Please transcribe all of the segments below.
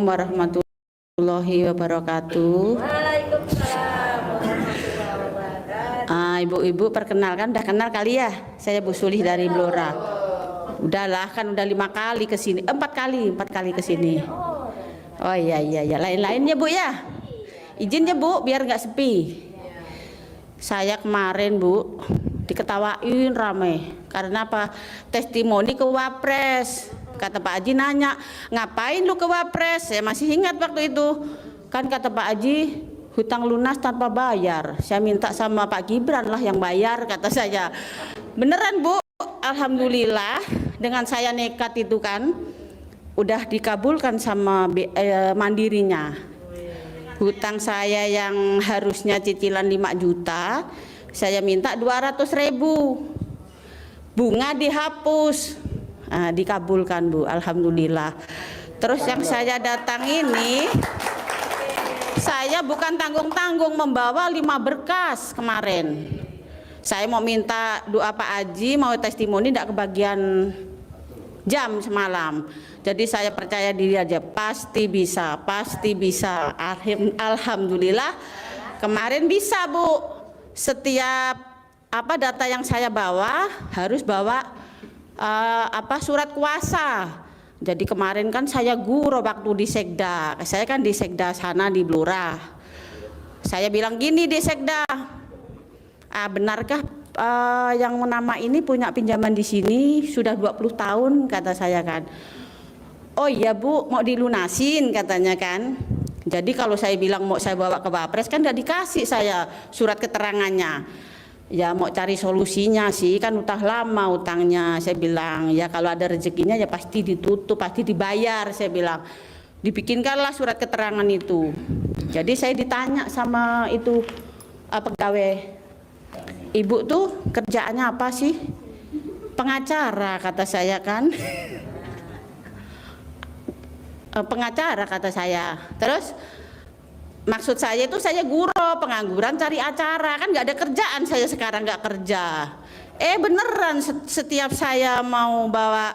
warahmatullahi wabarakatuh. Waalaikumsalam warahmatullahi wabarakatuh. Ibu-ibu perkenalkan, udah kenal kali ya? Saya Bu Sulih dari Blora. Udahlah, kan udah 5 kali ke sini, 4 kali ke sini. Oh iya, lain-lainnya Bu ya. Izin ya Bu, biar nggak sepi. Saya kemarin Bu diketawain rame karena apa? Testimoni ke Wapres. Kata Pak Haji nanya, ngapain lu ke Wapres? Saya masih ingat waktu itu. Kan kata Pak Haji, hutang lunas tanpa bayar. Saya minta sama Pak Gibran lah yang bayar, kata saya. Beneran Bu, alhamdulillah dengan saya nekat itu kan udah dikabulkan sama mandirinya. Hutang saya yang harusnya cicilan 5 juta, saya minta 200.000. Bunga dihapus. Dikabulkan Bu, alhamdulillah. Terus yang saya datang ini, saya bukan tanggung-tanggung membawa 5 berkas kemarin. Saya mau minta doa Pak Haji, mau testimoni, tidak kebagian jam semalam. Jadi saya percaya diri aja, pasti bisa. Alhamdulillah kemarin bisa Bu. Setiap data yang saya bawa harus bawa surat kuasa. Jadi kemarin kan saya guru waktu di Sekda. Saya kan di Sekda sana di Blora. Saya bilang gini di Sekda, benarkah yang nama ini punya pinjaman di sini sudah 20 tahun, kata saya kan. Oh iya Bu, mau dilunasin katanya kan. Jadi kalau saya bilang mau saya bawa ke Wapres kan nggak dikasih saya surat keterangannya. Ya mau cari solusinya sih, kan udah lama utangnya. Saya bilang ya kalau ada rezekinya ya pasti ditutup, pasti dibayar. Saya bilang dibikinkanlah surat keterangan itu. Jadi saya ditanya sama itu pegawai, ibu tuh kerjaannya apa sih? Pengacara, kata saya kan. Pengacara, kata saya. Terus maksud saya itu saya guru, pengangguran cari acara, kan nggak ada kerjaan, saya sekarang nggak kerja. Beneran setiap saya mau bawa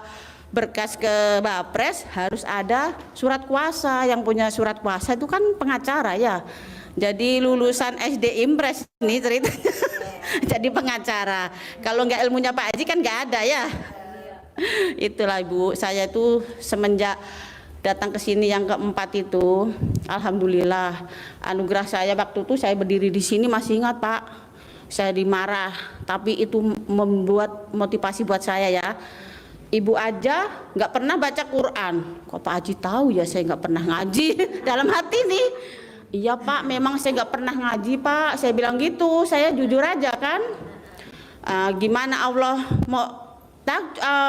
berkas ke Bapres harus ada surat kuasa. Yang punya surat kuasa itu kan pengacara ya. Jadi lulusan SD Impres ini ceritanya. Jadi pengacara. Kalau nggak ilmunya Pak Haji kan nggak ada ya. Itulah Ibu, saya itu semenjak datang ke sini yang keempat itu, alhamdulillah anugerah saya. Waktu itu saya berdiri di sini masih ingat Pak, saya dimarah, tapi itu membuat motivasi buat saya ya. Ibu aja nggak pernah baca Quran, kok Pak Haji tahu ya saya nggak pernah ngaji. Dalam hati nih, iya Pak, memang saya nggak pernah ngaji Pak, saya bilang gitu, saya jujur aja kan. Gimana Allah mau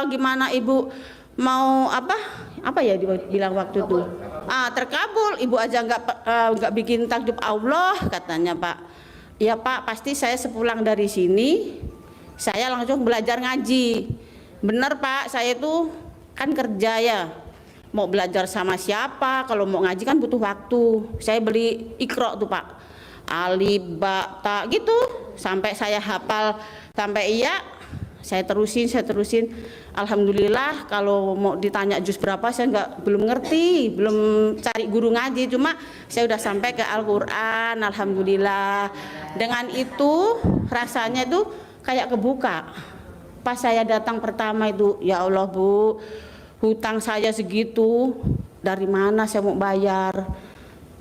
gimana Ibu mau apa ya dibilang waktu itu, terkabul. Ibu aja nggak bikin takjub Allah, katanya Pak. Iya Pak, pasti saya sepulang dari sini saya langsung belajar ngaji. Bener Pak, saya itu kan kerja ya, mau belajar sama siapa, kalau mau ngaji kan butuh waktu. Saya beli Iqra tuh Pak, alif ba ta gitu, sampai saya hafal, sampai iya saya terusin. Alhamdulillah kalau mau ditanya juz berapa saya belum ngerti, belum cari guru ngaji, cuma saya udah sampai ke Al-Quran. Alhamdulillah, dengan itu rasanya itu kayak kebuka. Pas saya datang pertama itu, ya Allah Bu, hutang saya segitu, dari mana saya mau bayar?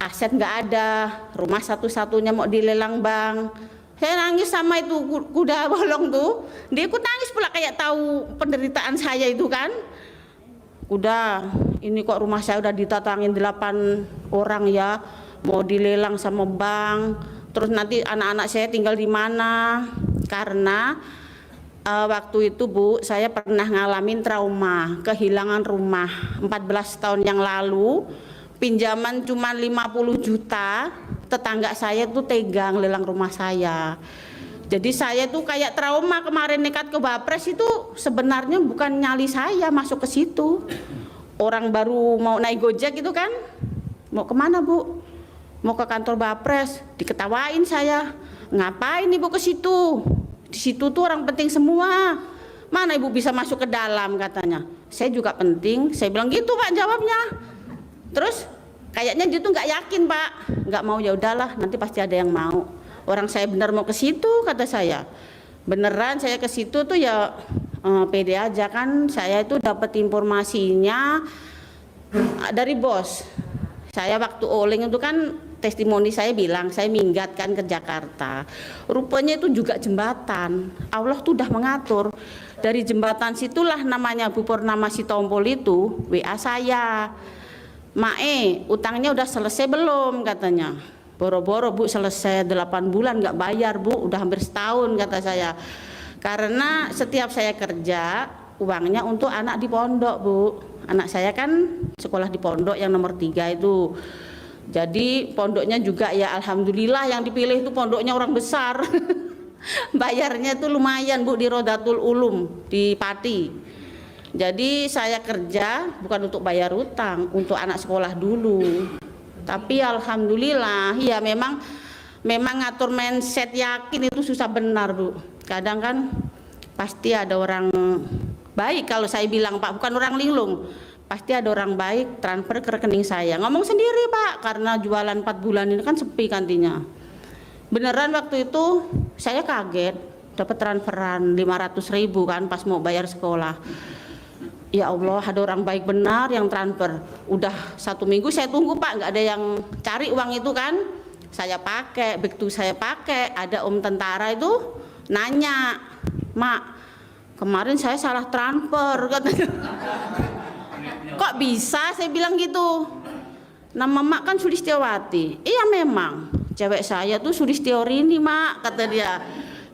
Aset nggak ada, rumah satu-satunya mau dilelang bank. Saya nangis sama itu kuda bolong tuh, dia ikut nangis pula kayak tahu penderitaan saya itu kan. Kuda, ini kok rumah saya udah ditatangin 8 orang ya, mau dilelang sama bank. Terus nanti anak-anak saya tinggal di mana? Karena waktu itu Bu, saya pernah ngalamin trauma, kehilangan rumah 14 tahun yang lalu. Pinjaman cuma 50 juta, tetangga saya tuh tegang lelang rumah saya. Jadi saya tuh kayak trauma kemarin nekat ke Bapres itu sebenarnya bukan nyali saya masuk ke situ. Orang baru mau naik Gojek gitu kan, mau kemana Bu? Mau ke kantor Bapres, diketawain saya. Ngapain Ibu ke situ? Di situ tuh orang penting semua. Mana Ibu bisa masuk ke dalam, katanya. Saya juga penting, saya bilang gitu Pak jawabnya. Terus Kayaknya dia tuh nggak yakin Pak, nggak mau. Ya udahlah, nanti pasti ada yang mau. Orang saya benar mau ke situ, kata saya. Beneran saya ke situ tuh ya pede aja kan. Saya itu dapat informasinya dari bos. Saya waktu oleng itu kan testimoni saya bilang saya minggat kan ke Jakarta. Rupanya itu juga jembatan. Allah tuh udah mengatur. Dari jembatan situlah namanya Bu Purnama Sitompul itu WA saya. Mae, utangnya udah selesai belum katanya. Boro-boro Bu selesai 8 bulan nggak bayar Bu, udah hampir setahun kata saya. Karena setiap saya kerja uangnya untuk anak di pondok Bu. Anak saya kan sekolah di pondok yang nomor 3 itu. Jadi pondoknya juga ya alhamdulillah yang dipilih itu pondoknya orang besar. Bayarnya tuh lumayan Bu di Rodatul Ulum di Pati. Jadi saya kerja bukan untuk bayar utang, untuk anak sekolah dulu. Tapi alhamdulillah ya memang ngatur mindset yakin itu susah benar Bu. Kadang kan pasti ada orang baik, kalau saya bilang Pak, bukan orang linglung. Pasti ada orang baik transfer ke rekening saya. Ngomong sendiri Pak, karena jualan 4 bulan ini kan sepi kantinya. Beneran waktu itu saya kaget dapat transferan 500.000 kan pas mau bayar sekolah. Ya Allah, ada orang baik benar yang transfer. Udah 1 minggu saya tunggu Pak, nggak ada yang cari uang itu kan. Saya pakai, begitu saya pakai, ada om tentara itu nanya, Mak, kemarin saya salah transfer katanya. Kok bisa? Saya bilang gitu. Nama Mak kan Sulistiawati. Iya memang, cewek saya tuh Sulistiorini Mak, kata dia.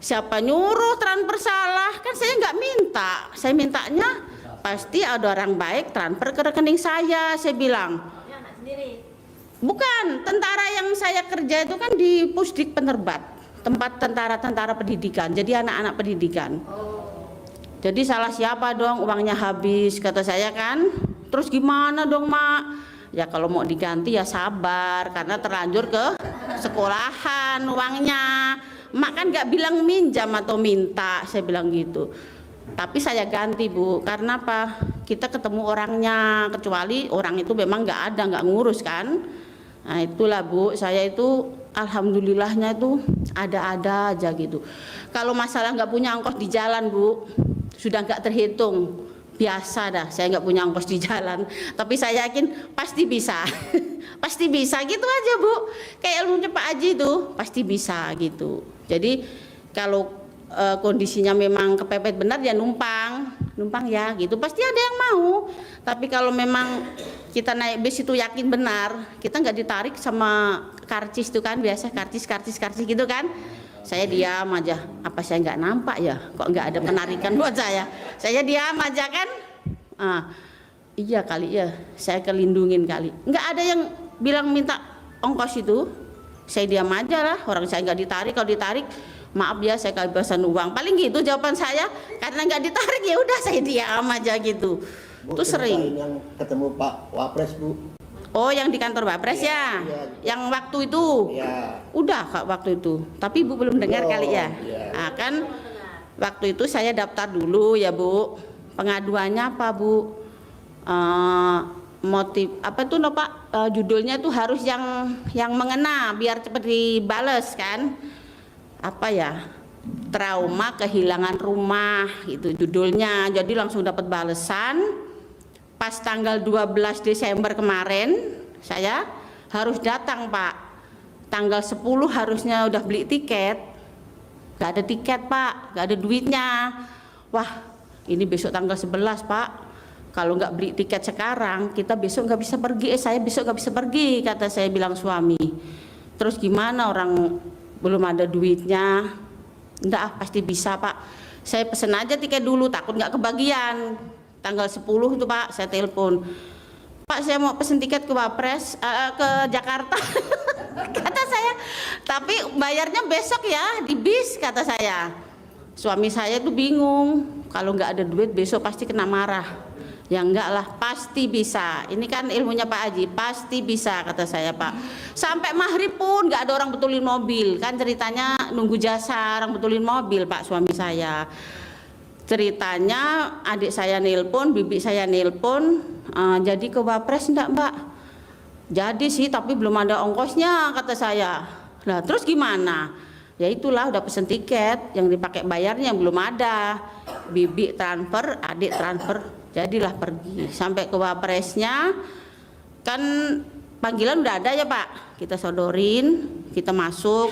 Siapa nyuruh transfer salah? Kan saya nggak minta. Saya mintanya pasti ada orang baik transfer ke rekening saya bilang. Bukan, tentara yang saya kerja itu kan di Pusdik Penerbat, tempat tentara pendidikan, jadi anak-anak pendidikan. Jadi salah siapa dong, uangnya habis kata saya kan. Terus gimana dong Mak? Ya kalau mau diganti ya sabar, karena terlanjur ke sekolahan uangnya. Mak kan nggak bilang minjam atau minta, saya bilang gitu. Tapi saya ganti Bu, karena apa? Kita ketemu orangnya, kecuali orang itu memang nggak ada, nggak ngurus kan. Nah itulah Bu, saya itu alhamdulillahnya itu ada-ada aja gitu. Kalau masalah nggak punya ongkos di jalan Bu, sudah nggak terhitung. Biasa dah, saya nggak punya ongkos di jalan. Tapi saya yakin pasti bisa. Pasti bisa gitu aja Bu. Kayak ilmunya Pak Haji itu, pasti bisa gitu. Jadi kalau kondisinya memang kepepet benar ya numpang ya gitu, pasti ada yang mau. Tapi kalau memang kita naik bis itu yakin benar, kita nggak ditarik sama karcis itu kan, biasa karcis gitu kan. Saya diam aja, apa saya nggak nampak ya, kok nggak ada penarikan buat saya diam aja kan. Iya kali ya, saya kelindungin kali, nggak ada yang bilang minta ongkos itu. Saya diam aja lah, orang saya nggak ditarik. Kalau ditarik maaf ya, saya kehabisan uang, paling gitu jawaban saya. Karena nggak ditarik ya udah saya diam aja gitu. Bu, itu sering yang ketemu Pak Wapres Bu. Oh yang di kantor Wapres ya, yang waktu itu Ya. Udah Kak waktu itu, tapi Ibu belum dengar kali ya. Ya. Kan waktu itu saya daftar dulu ya Bu. Pengaduannya apa Bu? Motif apa tuh no Pak? Judulnya tuh harus yang mengena biar cepat dibales kan. Apa ya, trauma kehilangan rumah itu judulnya. Jadi langsung dapat balesan. Pas tanggal 12 Desember kemarin saya harus datang Pak. Tanggal 10 harusnya udah beli tiket, gak ada tiket Pak, gak ada duitnya. Wah ini besok tanggal 11 Pak, kalau nggak beli tiket sekarang kita besok nggak bisa pergi. Saya besok nggak bisa pergi, kata saya bilang suami. Terus gimana, orang belum ada duitnya. Enggak, pasti bisa Pak, saya pesen aja tiket dulu, takut nggak kebagian. Tanggal 10 itu Pak, saya telepon, Pak saya mau pesen tiket ke Wapres, ke Jakarta. Kata saya, tapi bayarnya besok ya di bis, kata saya. Suami saya tuh bingung, kalau nggak ada duit besok pasti kena marah. Ya enggak lah, pasti bisa. Ini kan ilmunya Pak Haji, pasti bisa, kata saya Pak. Sampai maghrib pun nggak ada orang betulin mobil. Kan ceritanya nunggu jasa orang betulin mobil Pak suami saya. Ceritanya adik saya nelpon, bibi saya nelpon, jadi ke Wapres enggak Mbak? Jadi sih, tapi belum ada ongkosnya kata saya. Lah terus gimana? Ya itulah, udah pesen tiket, yang dipakai bayarnya yang belum ada. Bibi transfer, adik transfer, jadilah pergi. Sampai ke Wapresnya, kan panggilan udah ada ya Pak. Kita sodorin, kita masuk.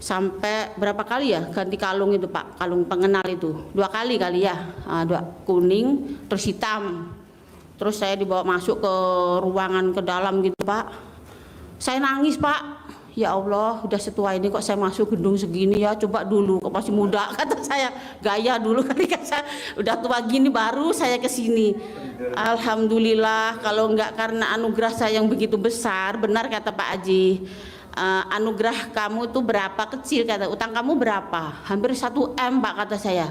Sampai berapa kali ya ganti kalung itu Pak, kalung pengenal itu 2 kali kali ya, 2 kuning terus hitam. Terus saya dibawa masuk ke ruangan ke dalam gitu Pak. Saya nangis Pak, ya Allah udah setua ini kok saya masuk gedung segini ya, coba dulu kok masih muda kata saya, gaya dulu kali kan saya udah tua gini baru saya kesini. Alhamdulillah, kalau enggak karena anugerah saya yang begitu besar, benar kata Pak Haji. Anugerah kamu tuh berapa kecil, kata utang kamu berapa, hampir 1 M Pak kata saya.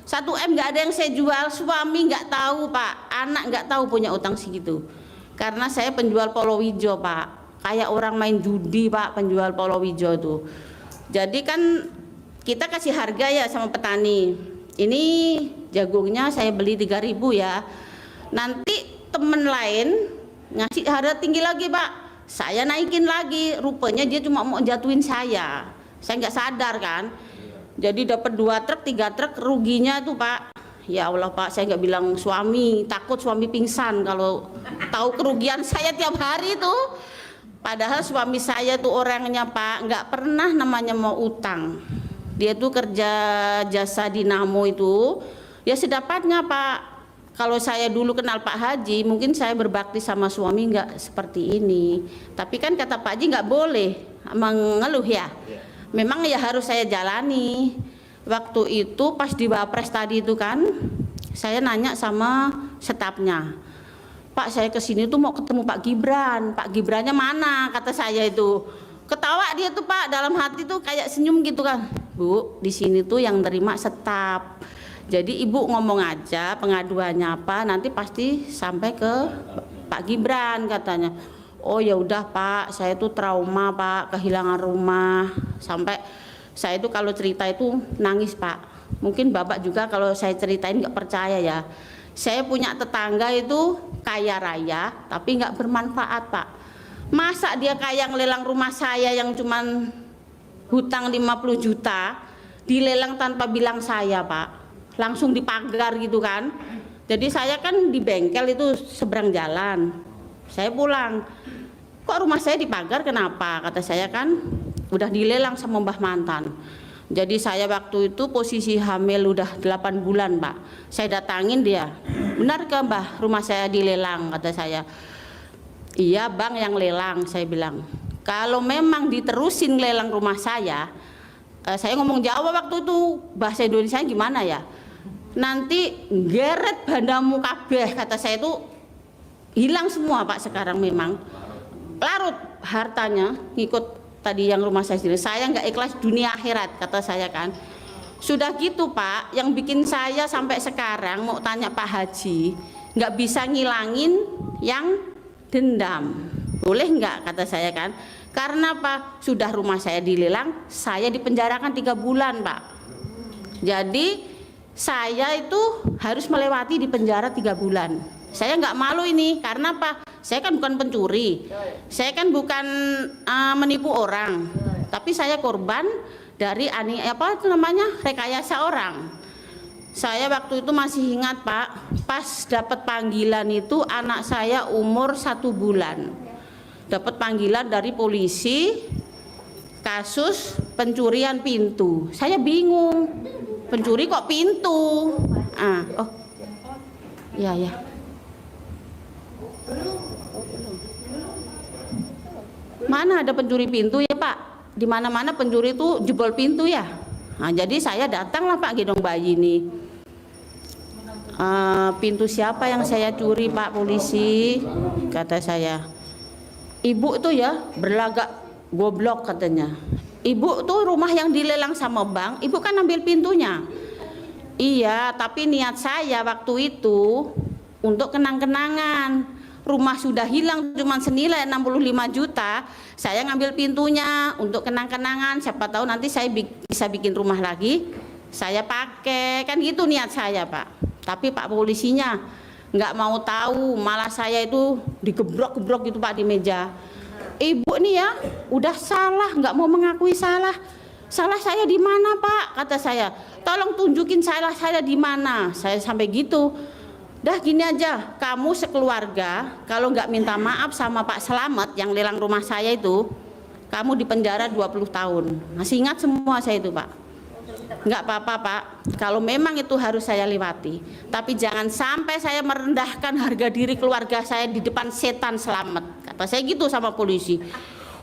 1 M nggak ada yang saya jual, suami nggak tahu Pak, anak nggak tahu punya utang segitu. Karena saya penjual Polowijo Pak, kayak orang main judi Pak, penjual Polowijo tuh. Jadi kan kita kasih harga ya sama petani. Ini jagungnya saya beli 3.000 ya. Nanti temen lain ngasih harga tinggi lagi Pak, saya naikin lagi, rupanya dia cuma mau jatuhin saya nggak sadar kan. Jadi dapat 2 truk 3 truk ruginya tuh Pak. Ya Allah Pak, saya nggak bilang suami, takut suami pingsan kalau tahu kerugian saya tiap hari tuh. Padahal suami saya tuh orangnya Pak nggak pernah namanya mau utang. Dia tuh kerja jasa dinamo itu ya sedapatnya Pak. Kalau saya dulu kenal Pak Haji, mungkin saya berbakti sama suami nggak seperti ini. Tapi kan kata Pak Haji nggak boleh mengeluh ya. Memang ya harus saya jalani. Waktu itu pas di Wapres tadi itu kan, saya nanya sama stafnya, Pak saya kesini tuh mau ketemu Pak Gibran. Pak Gibrannya mana? Kata saya itu. Ketawa dia tuh Pak, dalam hati tuh kayak senyum gitu kan. Bu, di sini tuh yang terima staf. Jadi ibu ngomong aja pengaduannya apa, nanti pasti sampai ke Pak Gibran katanya. Oh ya udah Pak, saya tuh trauma Pak, kehilangan rumah. Sampai saya itu kalau cerita itu nangis Pak. Mungkin Bapak juga kalau saya ceritain nggak percaya ya. Saya punya tetangga itu kaya raya tapi nggak bermanfaat Pak. Masa dia kaya ngelelang rumah saya yang cuman hutang 50 juta, dilelang tanpa bilang saya Pak. Langsung dipagar gitu kan. Jadi saya kan di bengkel itu seberang jalan. Saya pulang, kok rumah saya dipagar kenapa? Kata saya kan udah dilelang sama Mbah Mantan. Jadi saya waktu itu posisi hamil udah 8 bulan Pak. Saya datangin dia, benar ke Mbah rumah saya dilelang? Kata saya, iya Bang yang lelang. Saya bilang, kalau memang diterusin lelang rumah saya ngomong Jawa waktu itu, bahasa Indonesia gimana ya, nanti geret bandamu kabeh, kata saya itu hilang semua Pak. Sekarang memang larut hartanya ngikut tadi yang rumah saya sendiri. Saya nggak ikhlas dunia akhirat kata saya kan. Sudah gitu Pak, yang bikin saya sampai sekarang mau tanya Pak Haji, nggak bisa ngilangin yang dendam, boleh nggak kata saya kan. Karena apa? Sudah rumah saya dilelang, saya dipenjarakan 3 bulan Pak. Jadi saya itu harus melewati di penjara 3 bulan. Saya nggak malu ini, karena apa? Saya kan bukan pencuri, saya kan bukan menipu orang, tapi saya korban dari rekayasa orang. Saya waktu itu masih ingat Pak, pas dapat panggilan itu anak saya umur 1 bulan. Dapat panggilan dari polisi, kasus pencurian pintu. Saya bingung, pencuri kok pintu? Oh, ya. Mana ada pencuri pintu ya Pak? Di mana-mana pencuri itu jebol pintu ya. Nah, jadi saya datanglah Pak gendong bayi ini. Pintu siapa yang saya curi Pak polisi? Kata saya. Ibu itu ya berlagak goblok katanya. Ibu tuh rumah yang dilelang sama bank, ibu kan ambil pintunya. Iya, tapi niat saya waktu itu untuk kenang-kenangan. Rumah sudah hilang cuma senilai 65 juta, saya ngambil pintunya untuk kenang-kenangan. Siapa tahu nanti saya bisa bikin rumah lagi, saya pakai, kan gitu niat saya Pak. Tapi Pak polisinya nggak mau tahu, malah saya itu digebrok-gebrok gitu Pak di meja. Ibu nih ya udah salah, nggak mau mengakui salah. Salah saya di mana Pak? Kata saya. Tolong tunjukin salah saya di mana. Saya sampai gitu. Dah gini aja, kamu sekeluarga kalau nggak minta maaf sama Pak Slamet yang lelang rumah saya itu, kamu di penjara 20 tahun. Masih ingat semua saya itu Pak. Nggak apa-apa Pak, kalau memang itu harus saya lewati, tapi jangan sampai saya merendahkan harga diri keluarga saya di depan setan Slamet. Kata saya gitu sama polisi.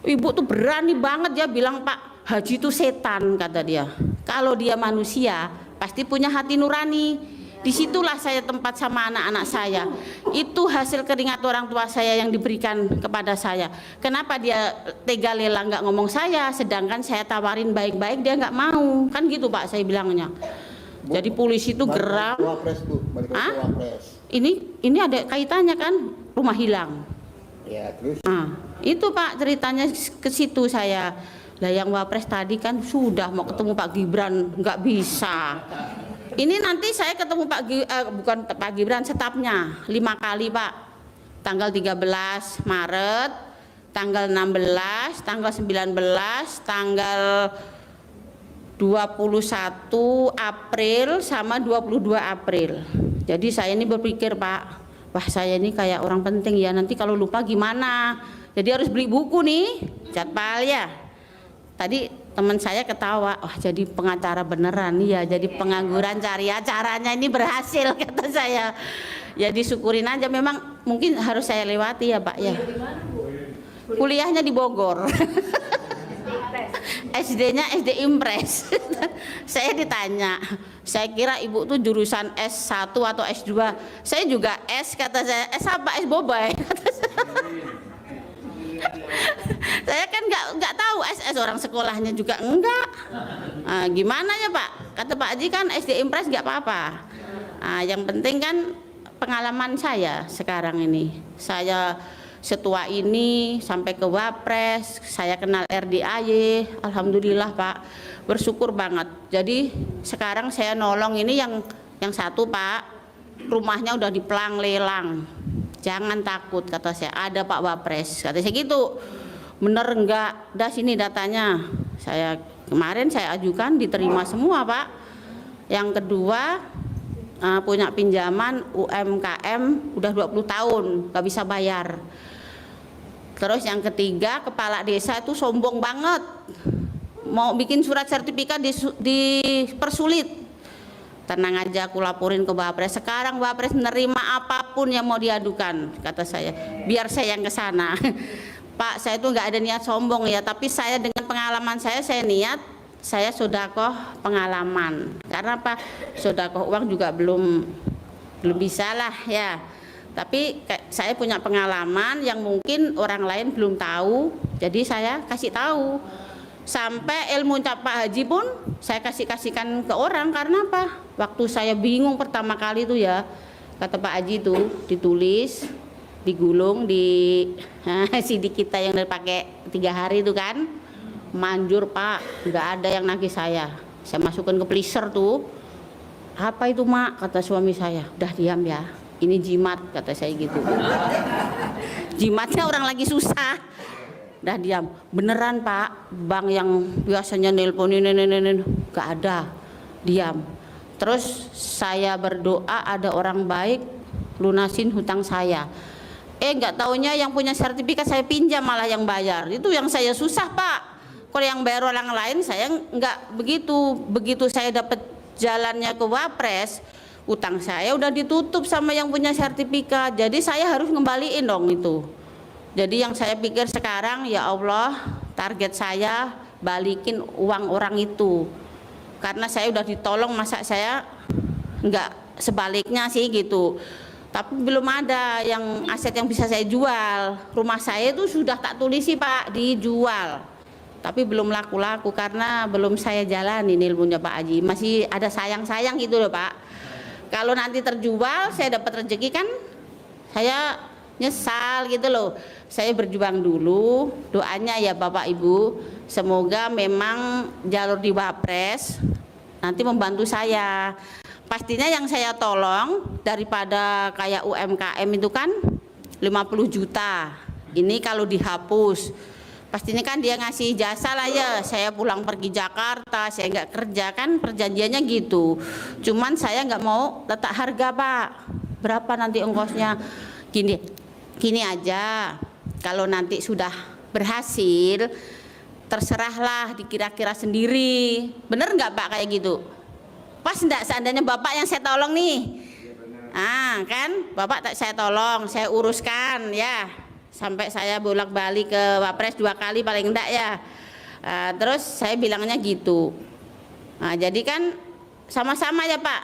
Ibu tuh berani banget ya bilang Pak Haji itu setan, kata dia. Kalau dia manusia pasti punya hati nurani. Disitulah saya tempat sama anak-anak saya. Itu hasil keringat orang tua saya yang diberikan kepada saya. Kenapa dia tega lelang nggak ngomong saya, sedangkan saya tawarin baik-baik dia nggak mau. Kan gitu Pak saya bilangnya. Jadi polisi itu geram. Wapres Bu, balik lagi ke Wapres. Ini ada kaitannya kan, rumah hilang. Ya terus. Nah, itu Pak ceritanya ke situ saya. Lah yang Wapres tadi kan sudah mau ketemu Pak Gibran nggak bisa. Ini nanti saya ketemu bukan Pak Gibran, stafnya 5 kali Pak. Tanggal 13 Maret, tanggal 16, tanggal 19, tanggal 21 April sama 22 April. Jadi saya ini berpikir Pak, wah saya ini kayak orang penting ya, nanti kalau lupa gimana. Jadi harus beli buku nih, jadwal ya. Tadi teman saya ketawa, wah jadi pengacara beneran ya, jadi pengangguran cari acaranya ini berhasil kata saya. Ya disyukurin aja, memang mungkin harus saya lewati ya Pak ya. Kuliahnya di Bogor. SD-nya SD Impres. Saya ditanya, saya kira ibu tuh jurusan S1 atau S2. Saya juga S, kata saya. S apa? S Bobai kata saya. Saya kan nggak tahu SS, orang sekolahnya juga enggak. Nah, gimana ya Pak? Kata Pak Haji kan SD Impres nggak apa-apa. Nah, yang penting kan pengalaman saya sekarang ini. Saya setua ini sampai ke Wapres, saya kenal RDAY, alhamdulillah Pak, bersyukur banget. Jadi sekarang saya nolong ini yang satu Pak, rumahnya udah dipelang lelang. Jangan takut kata saya, ada Pak Wapres, kata saya gitu. Bener enggak? Dah sini datanya. Saya kemarin saya ajukan diterima semua Pak. Yang kedua punya pinjaman UMKM udah 20 tahun nggak bisa bayar. Terus yang ketiga kepala desa itu sombong banget, mau bikin surat sertifikat dipersulit. Tenang aja, aku laporin ke Wapres. Sekarang Wapres menerima apapun yang mau diadukan, kata saya. Biar saya yang ke sana. Pak, saya itu nggak ada niat sombong ya, tapi saya dengan pengalaman saya niat saya sodakoh pengalaman. Karena apa? Sodakoh uang juga belum bisa lah ya. Tapi saya punya pengalaman yang mungkin orang lain belum tahu, jadi saya kasih tahu. Sampai ilmu Pak Haji pun saya kasihkan ke orang. Karena apa? Waktu saya bingung pertama kali itu ya, kata Pak Haji itu ditulis, digulung di CD kita yang dipakai 3 hari itu kan, manjur Pak, nggak ada yang nagih saya. Saya masukkan ke freezer tuh. Apa itu Mak? Kata suami saya. Udah diam ya, ini jimat, kata saya gitu. Jimatnya orang lagi susah. Dah diam. Beneran Pak, bank yang biasanya nelponin nggak ada. Diam. Terus saya berdoa ada orang baik lunasin hutang saya. Nggak taunya yang punya sertifikat saya pinjam malah yang bayar. Itu yang saya susah Pak. Kalau yang bayar orang lain saya nggak begitu. Begitu saya dapat jalannya ke Wapres, utang saya udah ditutup sama yang punya sertifikat. Jadi saya harus ngembaliin dong itu. Jadi yang saya pikir sekarang, ya Allah, target saya balikin uang orang itu. Karena saya udah ditolong, masa saya nggak sebaliknya sih gitu. Tapi belum ada yang aset yang bisa saya jual. Rumah saya itu sudah tak tulis sih Pak, dijual. Tapi belum laku-laku karena belum saya jalani ilmunya Pak Haji. Masih ada sayang-sayang gitu loh Pak. Kalau nanti terjual, saya dapat rezeki kan, saya nyesal gitu loh. Saya berjuang dulu, doanya ya Bapak Ibu, semoga memang jalur di Wapres nanti membantu saya. pastinya yang saya tolong daripada kayak UMKM itu kan 50 juta. Ini kalau dihapus, pastinya kan dia ngasih jasa lah ya. Saya pulang pergi Jakarta, saya nggak kerja kan, perjanjiannya gitu. Cuman saya nggak mau letak harga Pak. Berapa nanti ongkosnya? Gini aja. Kalau nanti sudah berhasil, terserahlah dikira-kira sendiri. Bener nggak Pak kayak gitu? Pas enggak seandainya Bapak yang saya tolong nih? Kan Bapak saya tolong, saya uruskan ya. Sampai saya bolak-balik ke Wapres 2 kali paling enggak ya. Terus saya bilangnya gitu. Jadi kan sama-sama ya Pak.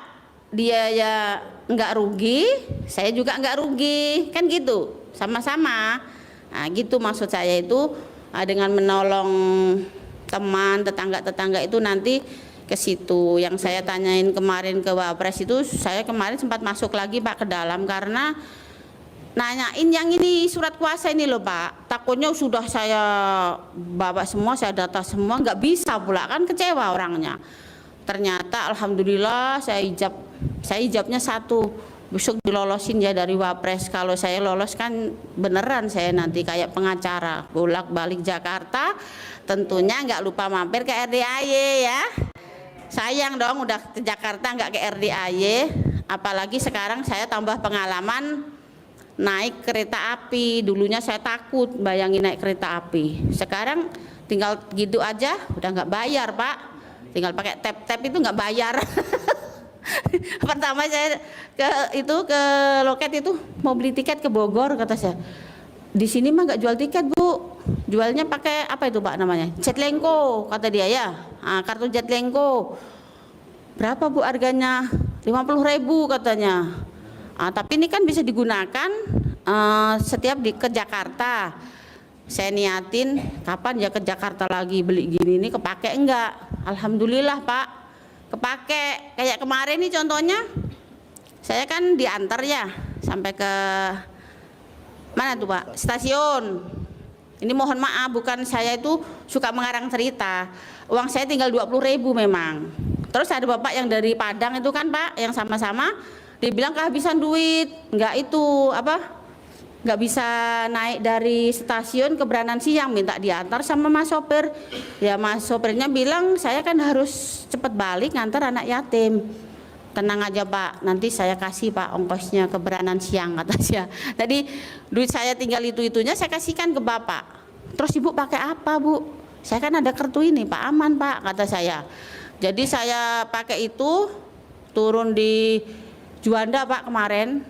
Dia ya enggak rugi, saya juga enggak rugi. Kan gitu, sama-sama. Gitu maksud saya itu, dengan menolong teman, tetangga-tetangga itu nanti ke situ. Yang saya tanyain kemarin ke Wapres itu, saya kemarin sempat masuk lagi Pak ke dalam karena nanyain yang ini surat kuasa ini loh Pak. Takutnya sudah saya bawa semua, saya data semua, nggak bisa pula kan, kecewa orangnya. Ternyata alhamdulillah saya ijabnya 1. Besok dilolosin ya dari Wapres. Kalau saya lolos kan beneran saya nanti kayak pengacara bolak-balik Jakarta. Tentunya nggak lupa mampir ke RDAY ya. Sayang dong udah ke Jakarta nggak ke RDAY. Apalagi sekarang saya tambah pengalaman naik kereta api. Dulunya saya takut bayangin naik kereta api. Sekarang tinggal gitu aja udah nggak bayar Pak. Tinggal pakai tap itu nggak bayar. Pertama saya ke loket itu mau beli tiket ke Bogor, kata saya. Di sini mah nggak jual tiket Bu. Jualnya pakai apa itu Pak namanya? Jaklingko kata dia ya. Kartu Jaklingko. Berapa Bu harganya? 50.000 katanya. Tapi ini kan bisa digunakan setiap ke Jakarta. Saya niatin kapan ya ke Jakarta lagi beli gini, ini kepake enggak? Alhamdulillah Pak, kepake. Kayak kemarin nih contohnya, saya kan diantar ya sampai ke mana tuh Pak? Stasiun. Ini mohon maaf, bukan saya itu suka mengarang cerita. Uang saya tinggal 20.000 memang. Terus ada bapak yang dari Padang itu kan Pak, yang sama-sama. Dia bilang kehabisan duit, nggak bisa naik dari stasiun ke Beranan Siang, minta diantar sama mas sopir. Ya mas sopirnya bilang saya kan harus cepet balik ngantar anak yatim. Tenang aja Pak, nanti saya kasih Pak ongkosnya ke Beranan Siang kata saya. Tadi duit saya tinggal itu-itunya saya kasihkan ke bapak. Terus ibu pakai apa Bu? Saya kan ada kartu ini Pak, aman Pak kata saya. Jadi saya pakai itu, turun di Juanda Pak kemarin,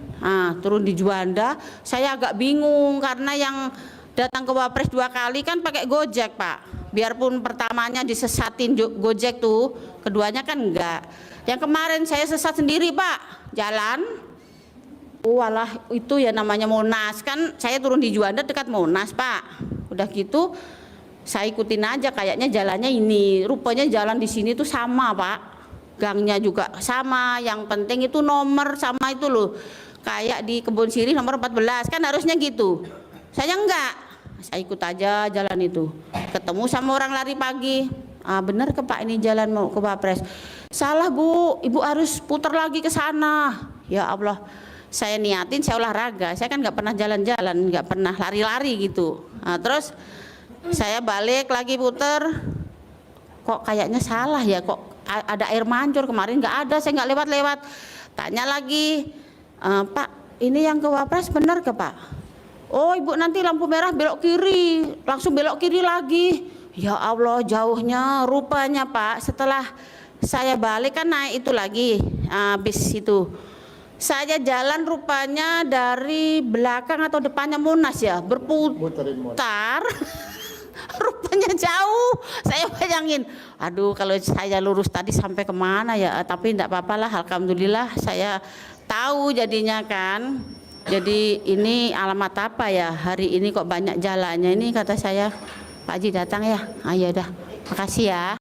turun di Juanda. Saya agak bingung karena yang datang ke Wapres 2 kali kan pakai Gojek Pak. Biarpun pertamanya disesatin Gojek tuh, keduanya kan enggak. Yang kemarin saya sesat sendiri Pak, jalan. Walah itu ya namanya Monas, kan saya turun di Juanda dekat Monas Pak. Udah gitu saya ikutin aja, kayaknya jalannya ini, rupanya jalan di sini tuh sama Pak. Gangnya juga sama, yang penting itu nomor sama itu loh, kayak di Kebun Sirih nomor 14 kan harusnya gitu. Saya enggak, saya ikut aja jalan itu, ketemu sama orang lari pagi. Bener ke Pak ini jalan mau ke Wapres? Salah Bu, ibu harus putar lagi ke sana. Ya Allah, saya niatin saya olahraga, saya kan nggak pernah jalan-jalan, nggak pernah lari-lari gitu. Terus saya balik lagi putar, kok kayaknya salah ya, kok ada air mancur kemarin nggak ada, saya nggak lewat-lewat. Tanya lagi, Pak ini yang ke Wapres benar ke Pak? Oh ibu nanti lampu merah belok kiri, langsung belok kiri lagi. Ya Allah jauhnya rupanya Pak. Setelah saya balik kan naik itu lagi bis itu, saya jalan rupanya dari belakang atau depannya Monas ya, berputar. Rupanya jauh. Saya bayangin, aduh kalau saya lurus tadi sampai kemana ya, tapi enggak apa-apa lah, alhamdulillah saya tahu jadinya kan. Jadi ini alamat apa ya, hari ini kok banyak jalannya ini, kata saya Pak Haji datang ya. Ya udah, makasih ya.